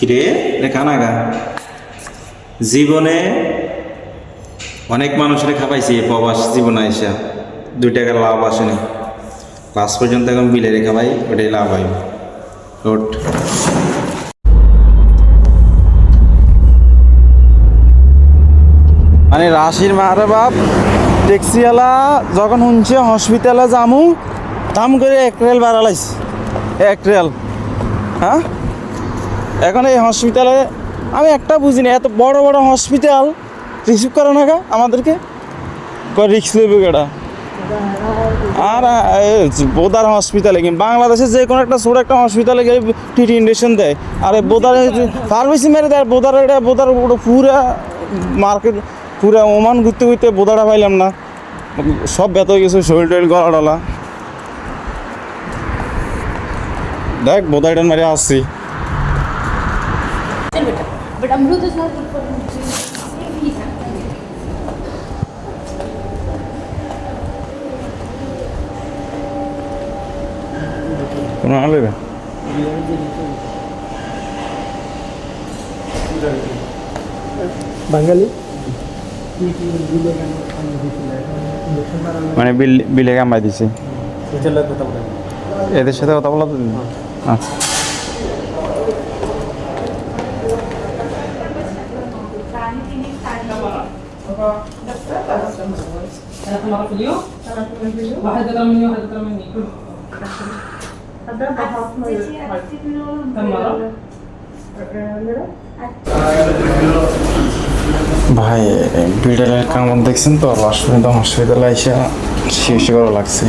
কিরে রেখা নাগা জীবনে অনেক মানুষের খাপাইছি প্রবাস জীবনে আইসা 2 টাকার লাভ আসেনি লাস্ট পর্যন্ত এখন বিলে রেখা ভাই ওটাই লাভ হয় রোড মানে রাশির মারে বাপ ট্যাক্সিওয়ালা যখন শুনছে হসপিটালে যামু দাম করে 1 রেল বাড়ালাইছে 1 রেল হ্যাঁ এখন এই হসপিটালে আমি একটা বুঝিনি এত বড় বড় হসপিটাল রিসিভ করে না আমাদেরকে রিক্স নেবে কেটা আর বোদার হসপিটালে কি বাংলাদেশে যে কোনো একটা ছোট একটা হসপিটালে গিয়ে টিটি ইন্ডেকশন দেয় আর বোদার ফার্মেসি মেরে দেয় বোদার এটা বোদার পুরা মার্কেট পুরা ওমান ঘুরতে ঘুরতে বোদাটা পাইলাম না সব ব্যথ হয়ে গেছে শরীর টরিল গলা টলা দেখ বোদাইটার মারে আসছি बट अमरूद इज नॉट गुड फॉर কোনো আনবে বাঙালি মানে বিলে কামাই দিছে এদের সাথে কথা বলা তো আচ্ছা ভাই বিড়ালের কামড় দেখছেন তো লাস্ট পর্যন্ত হসপিটালে এসে শেষ করা লাগছে